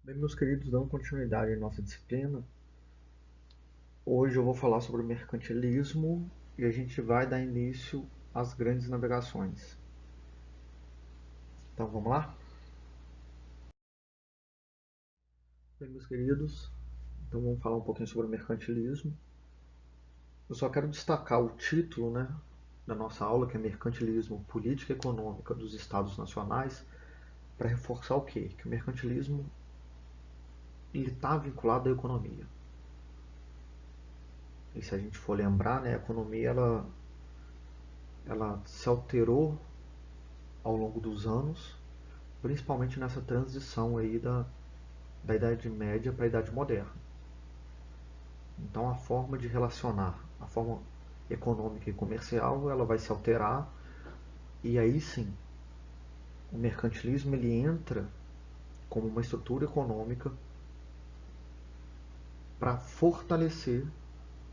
Bem, meus queridos, dando continuidade à nossa disciplina, hoje eu vou falar sobre o mercantilismo e a gente vai dar início às grandes navegações. Então vamos lá? Bem, meus queridos, então vamos falar um pouquinho sobre o mercantilismo. Eu só quero destacar o título, da nossa aula, que é Mercantilismo, Política Econômica dos Estados Nacionais, para reforçar o quê? Que o mercantilismo está vinculado à economia. E se a gente for lembrar, a economia ela se alterou ao longo dos anos, principalmente nessa transição aí da Idade Média para a Idade Moderna. Então a forma de relacionar, a forma econômica e comercial, ela vai se alterar e aí sim, o mercantilismo ele entra como uma estrutura econômica para fortalecer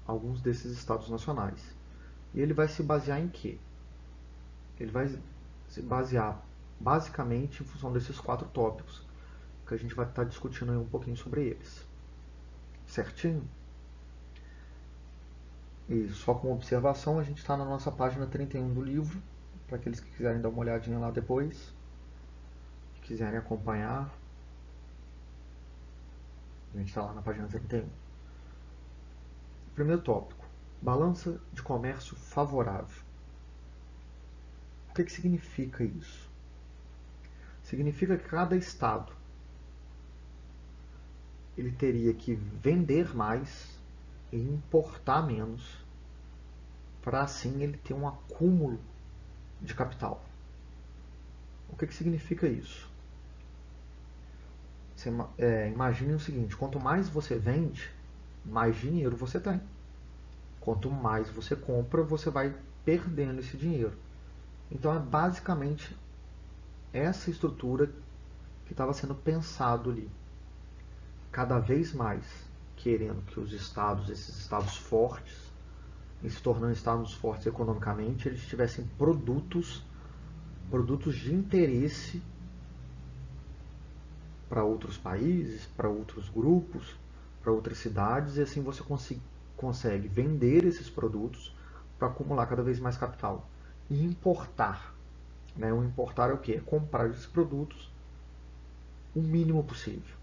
alguns desses estados nacionais. E ele vai se basear em quê? Ele vai se basear basicamente em função desses quatro tópicos que a gente vai estar discutindo aí um pouquinho sobre eles. Certinho? E só com observação, a gente está na nossa página 31 do livro, para aqueles que quiserem dar uma olhadinha lá depois, quiserem acompanhar, a gente está lá na página 31. Primeiro tópico, balança de comércio favorável. O que significa isso? Significa que cada estado ele teria que vender mais e importar menos, para assim ele ter um acúmulo de capital. O que significa isso? Você, imagine o seguinte, quanto mais você vende, mais dinheiro você tem. Quanto mais você compra, você vai perdendo esse dinheiro. Então é basicamente essa estrutura que estava sendo pensado ali. Cada vez mais querendo que os estados, esses estados fortes, e se tornando estados fortes economicamente, eles tivessem produtos de interesse para outros países, para outros grupos, para outras cidades, e assim você consegue vender esses produtos para acumular cada vez mais capital. E importar. O importar é o quê? É comprar esses produtos o mínimo possível.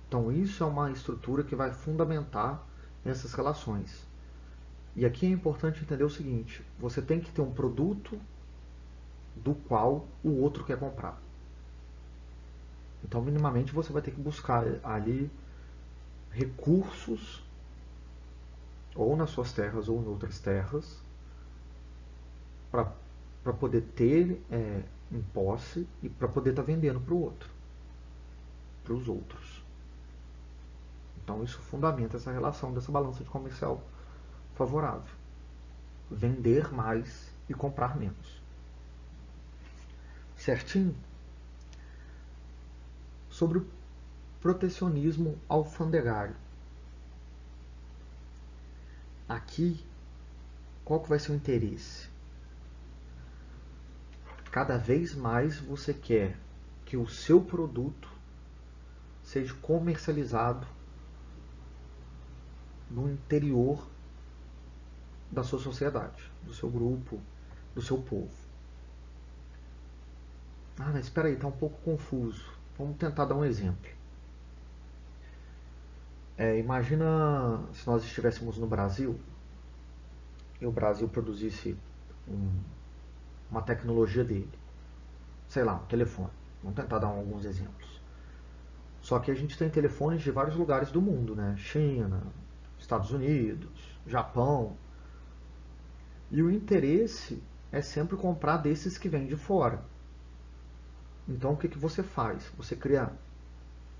Então isso é uma estrutura que vai fundamentar essas relações. E aqui é importante entender o seguinte, você tem que ter um produto do qual o outro quer comprar. Então, minimamente, você vai ter que buscar ali recursos, ou nas suas terras ou em outras terras, para poder ter em posse e para poder estar vendendo para o outro, para os outros. Então, isso fundamenta essa relação dessa balança de comercial favorável. Vender mais e comprar menos. Certinho? Sobre o protecionismo alfandegário. Aqui, qual que vai ser o interesse? Cada vez mais você quer que o seu produto seja comercializado no interior da sua sociedade, do seu grupo, do seu povo. Ah, mas espera aí, está um pouco confuso. Vamos tentar dar um exemplo. Imagina se nós estivéssemos no Brasil e o Brasil produzisse uma tecnologia dele. Sei lá, um telefone. Vamos tentar dar alguns exemplos. Só que a gente tem telefones de vários lugares do mundo, né? China, Estados Unidos, Japão. E o interesse é sempre comprar desses que vêm de fora. Então o que você faz? Você cria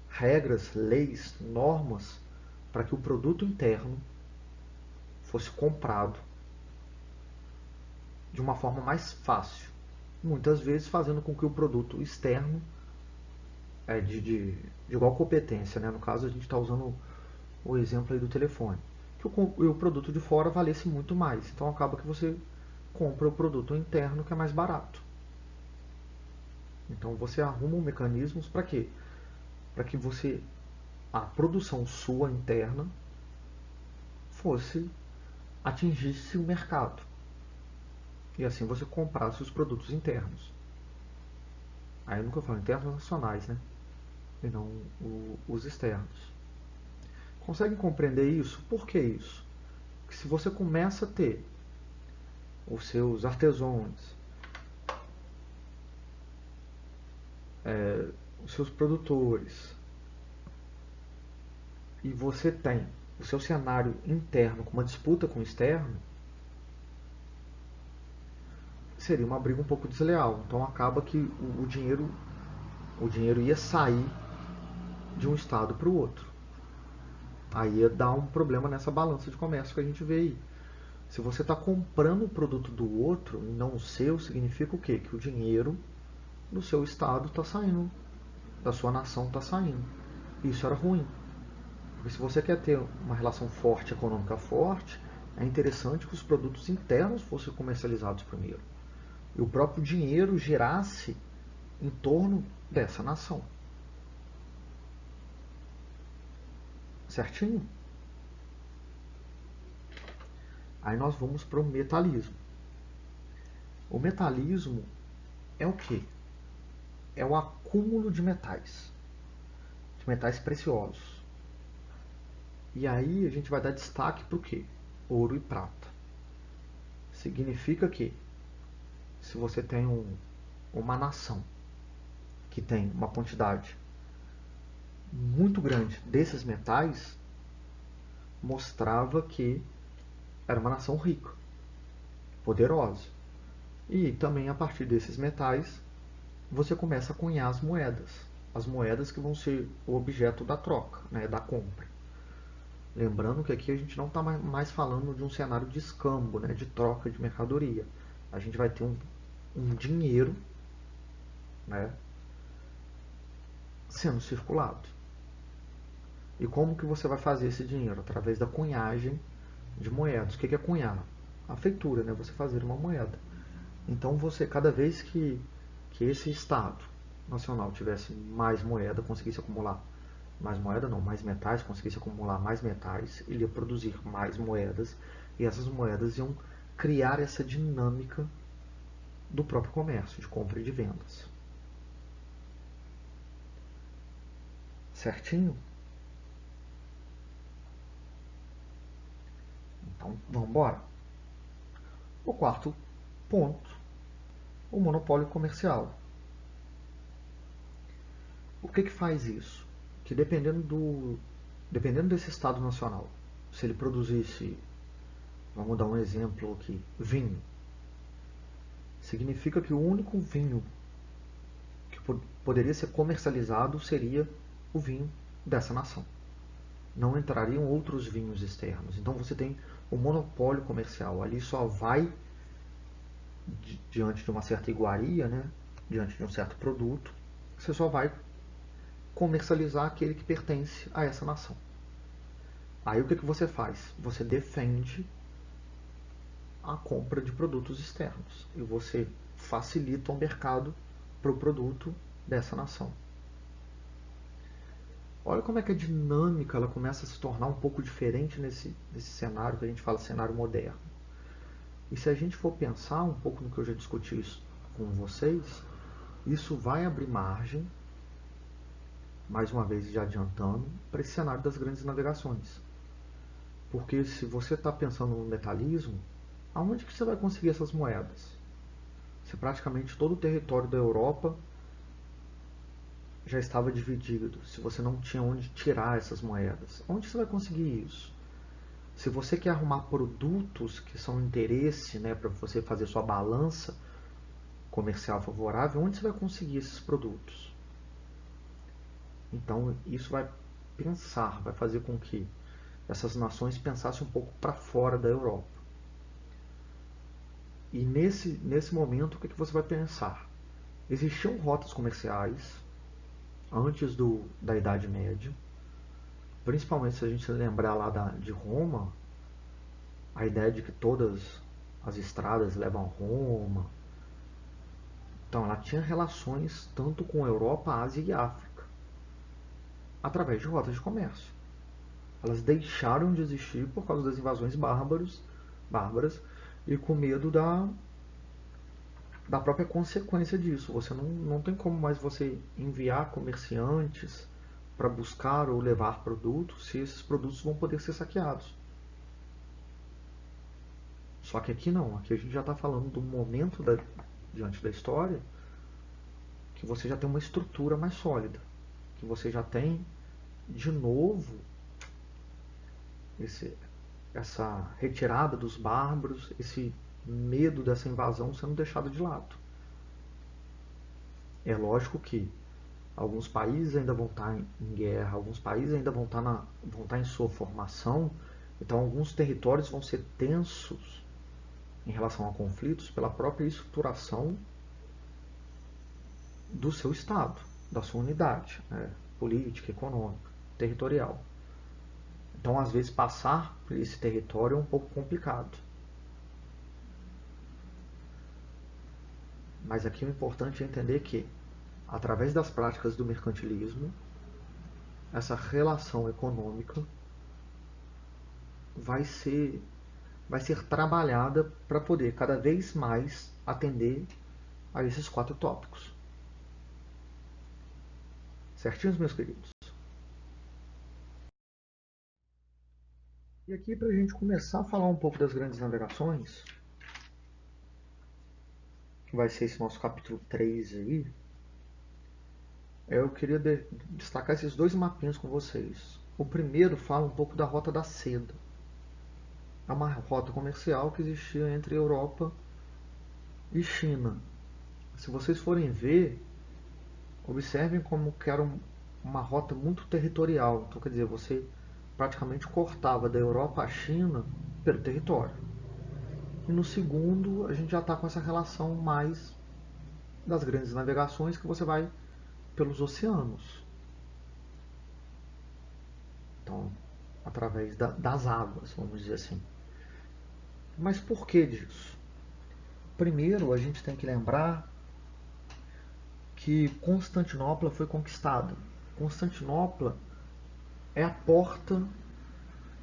regras, leis, normas para que o produto interno fosse comprado de uma forma mais fácil. Muitas vezes fazendo com que o produto externo de igual competência, né? No caso a gente está usando o exemplo aí do telefone, que o produto de fora valesse muito mais. Então acaba que você compra o produto interno que é mais barato. Então você arruma mecanismos para quê? para que a produção sua interna atingisse o mercado. E assim você comprasse os produtos internos. Aí eu nunca falo internos nacionais, né? E não os externos. Conseguem compreender isso? Por que isso? Porque se você começa a ter os seus artesãos, os seus produtores, e você tem o seu cenário interno com uma disputa com o externo, seria uma briga um pouco desleal. Então acaba que o dinheiro ia sair de um estado para o outro. Aí ia dar um problema nessa balança de comércio que a gente vê aí. Se você está comprando o produto do outro e não o seu, significa o quê? Que o dinheiro do seu estado está saindo, da sua nação está saindo. Isso era ruim. Porque se você quer ter uma relação forte, econômica forte, é interessante que os produtos internos fossem comercializados primeiro. E o próprio dinheiro girasse em torno dessa nação. Certinho? Aí nós vamos para o metalismo. O metalismo é o quê? É o acúmulo de metais preciosos. E aí a gente vai dar destaque para o quê? Ouro e prata. Significa que se você tem uma nação que tem uma quantidade muito grande desses metais, mostrava que era uma nação rica, poderosa. E também a partir desses metais, você começa a cunhar as moedas que vão ser o objeto da troca, né, da compra. Lembrando que aqui a gente não está mais falando de um cenário de escambo, né, de troca de mercadoria. A gente vai ter um dinheiro, né, sendo circulado. E como que você vai fazer esse dinheiro? Através da cunhagem de moedas. O que é cunhar? A feitura, né? Você fazer uma moeda. Então você, cada vez que esse Estado nacional tivesse mais moeda, conseguisse acumular mais moeda, não, mais metais, conseguisse acumular mais metais, ele ia produzir mais moedas e essas moedas iam criar essa dinâmica do próprio comércio, de compra e de vendas. Certinho? Então, vamos embora. O quarto ponto, o monopólio comercial. O que faz isso? Que dependendo desse Estado nacional, se ele produzisse, vamos dar um exemplo aqui, vinho, significa que o único vinho que poderia ser comercializado seria o vinho dessa nação. Não entrariam outros vinhos externos. Então você tem o monopólio comercial. Ali só vai, diante de uma certa iguaria, né, diante de um certo produto, você só vai comercializar aquele que pertence a essa nação. Aí o que você faz? Você defende a compra de produtos externos e você facilita o mercado para o produto dessa nação. Olha como é que a dinâmica ela começa a se tornar um pouco diferente nesse cenário que a gente fala cenário moderno. E se a gente for pensar um pouco no que eu já discuti isso com vocês, isso vai abrir margem, mais uma vez já adiantando, para esse cenário das grandes navegações. Porque se você está pensando no metalismo, aonde que você vai conseguir essas moedas? Se praticamente todo o território da Europa já estava dividido, se você não tinha onde tirar essas moedas, onde você vai conseguir isso? Se você quer arrumar produtos que são interesse, né, para você fazer sua balança comercial favorável, onde você vai conseguir esses produtos? Então isso vai fazer com que essas nações pensassem um pouco para fora da Europa. E nesse momento, o que você vai pensar? Existiam rotas comerciais antes da Idade Média, principalmente se a gente se lembrar lá de Roma, a ideia de que todas as estradas levam a Roma. Então ela tinha relações tanto com a Europa, Ásia e África. através de rotas de comércio. Elas deixaram de existir por causa das invasões bárbaras e com medo da própria consequência disso. Você não tem como mais você enviar comerciantes para buscar ou levar produtos se esses produtos vão poder ser saqueados. Só que aqui não, aqui a gente já está falando do momento diante da história que você já tem uma estrutura mais sólida, que você já tem de novo essa retirada dos bárbaros, esse medo dessa invasão sendo deixado de lado. É lógico que alguns países ainda vão estar em guerra, alguns países ainda vão estar em sua formação, então alguns territórios vão ser tensos em relação a conflitos pela própria estruturação do seu Estado, da sua unidade, política, econômica, territorial. Então, às vezes, passar por esse território é um pouco complicado. Mas aqui o importante é entender que, através das práticas do mercantilismo, essa relação econômica vai ser trabalhada para poder cada vez mais atender a esses 4 tópicos. Certinhos, meus queridos? E aqui, para a gente começar a falar um pouco das grandes navegações, que vai ser esse nosso capítulo 3 aí, eu queria destacar esses 2 mapinhas com vocês. O primeiro fala um pouco da Rota da Seda. É uma rota comercial que existia entre Europa e China. Se vocês forem ver, observem como que era uma rota muito territorial. Então, quer dizer, você praticamente cortava da Europa à China pelo território. E no segundo, a gente já está com essa relação mais das grandes navegações que você vai pelos oceanos. Então, através das águas, vamos dizer assim. Mas por que disso? Primeiro, a gente tem que lembrar que Constantinopla foi conquistada. Constantinopla é a porta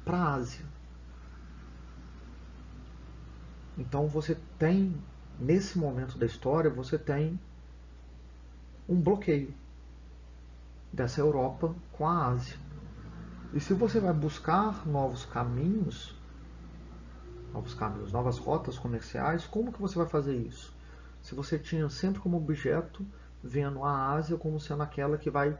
para a Ásia. Então você tem, nesse momento da história, você tem um bloqueio dessa Europa com a Ásia. E se você vai buscar novos caminhos, novas rotas comerciais, como que você vai fazer isso? Se você tinha sempre como objeto vendo a Ásia como sendo aquela que vai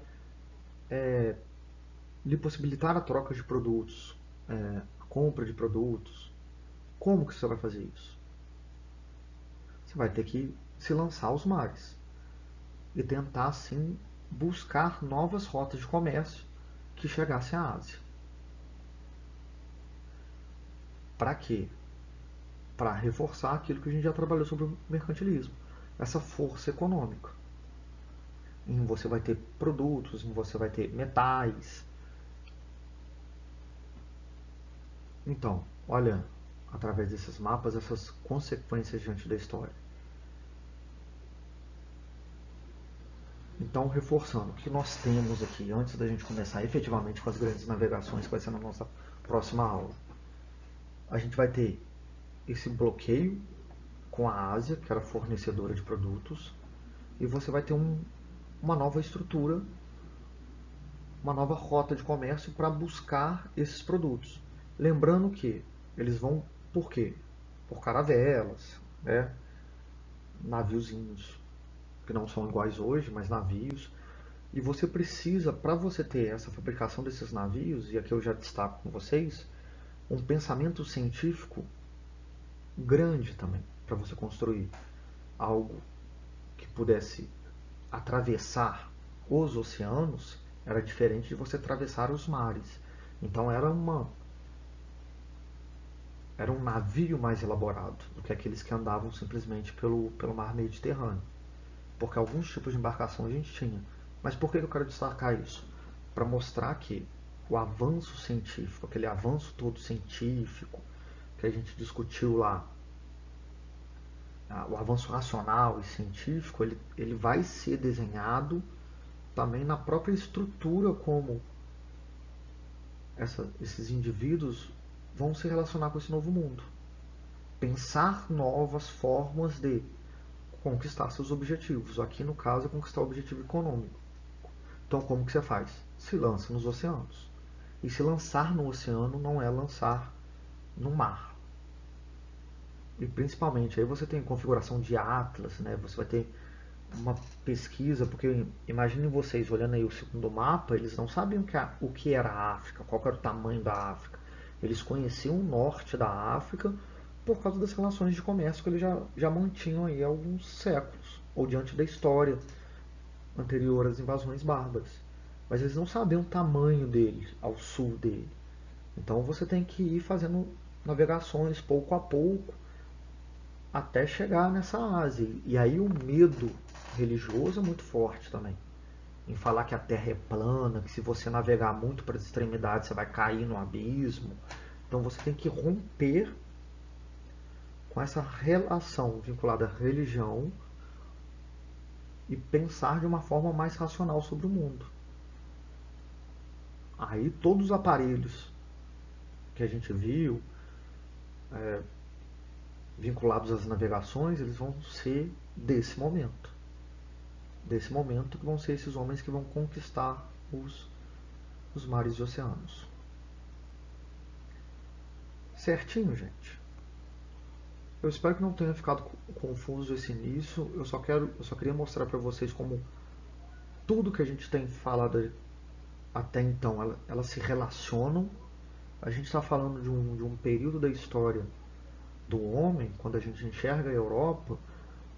lhe possibilitar a troca de produtos, a compra de produtos, como que você vai fazer isso? Você vai ter que se lançar aos mares e tentar, assim, buscar novas rotas de comércio que chegassem à Ásia. Para quê? Para reforçar aquilo que a gente já trabalhou sobre o mercantilismo, essa força econômica. Em você vai ter produtos, em você vai ter metais. Então, olha, através desses mapas, essas consequências diante da história. Então, reforçando, o que nós temos aqui, antes da gente começar efetivamente com as grandes navegações, que vai ser na nossa próxima aula, a gente vai ter esse bloqueio com a Ásia, que era fornecedora de produtos, e você vai ter uma nova estrutura, uma nova rota de comércio para buscar esses produtos. Lembrando que eles vão por quê? Por caravelas, né? Naviozinhos que não são iguais hoje, mas navios. E você precisa, para você ter essa fabricação desses navios, e aqui eu já destaco com vocês, um pensamento científico grande também, para você construir algo que pudesse atravessar os oceanos, era diferente de você atravessar os mares. Então era um navio mais elaborado do que aqueles que andavam simplesmente pelo mar Mediterrâneo. Porque alguns tipos de embarcação a gente tinha. Mas por que eu quero destacar isso? Para mostrar que o avanço científico, aquele avanço todo científico que a gente discutiu lá, o avanço racional e científico, ele vai ser desenhado também na própria estrutura como esses indivíduos vão se relacionar com esse novo mundo. Pensar novas formas de conquistar seus objetivos. Aqui, no caso, é conquistar o objetivo econômico. Então, como que você faz? Se lança nos oceanos. E se lançar no oceano não é lançar no mar. E principalmente, aí você tem configuração de atlas, né? Você vai ter uma pesquisa, porque imaginem vocês olhando aí o segundo mapa, eles não sabiam o que era a África, qual era o tamanho da África. Eles conheciam o norte da África por causa das relações de comércio que eles já mantinham aí há alguns séculos, ou diante da história anterior às invasões bárbaras. Mas eles não sabiam o tamanho dele, ao sul dele. Então você tem que ir fazendo navegações pouco a pouco até chegar nessa Ásia. E aí o medo religioso é muito forte também. Em falar que a Terra é plana, que se você navegar muito para as extremidades você vai cair no abismo. Então você tem que romper com essa relação vinculada à religião e pensar de uma forma mais racional sobre o mundo. Aí todos os aparelhos que a gente viu vinculados às navegações, eles vão ser desse momento. Desse momento que vão ser esses homens que vão conquistar os mares e oceanos. Certinho, gente? Eu espero que não tenha ficado confuso esse início. Eu só queria mostrar para vocês como tudo que a gente tem falado até então, elas se relacionam. A gente está falando de um período da história do homem, quando a gente enxerga a Europa,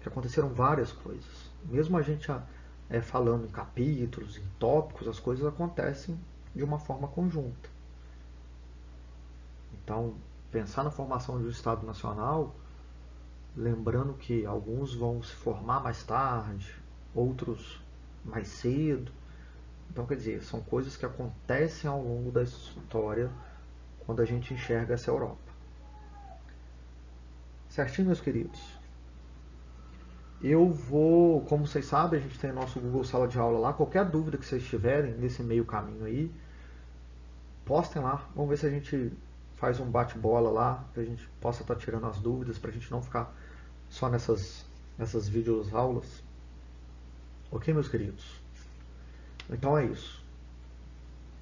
que aconteceram várias coisas. Mesmo a gente falando em capítulos, em tópicos, as coisas acontecem de uma forma conjunta. Então, pensar na formação de um Estado Nacional, lembrando que alguns vão se formar mais tarde, outros mais cedo. Então, quer dizer, são coisas que acontecem ao longo da história quando a gente enxerga essa Europa. Certinho, meus queridos? Eu vou, como vocês sabem, a gente tem nosso Google Sala de Aula lá. Qualquer dúvida que vocês tiverem nesse meio caminho aí, postem lá. Vamos ver se a gente faz um bate-bola lá, que a gente possa estar tirando as dúvidas, para a gente não ficar só nessas videoaulas. Ok, meus queridos? Então é isso.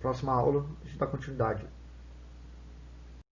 Próxima aula, a gente dá continuidade.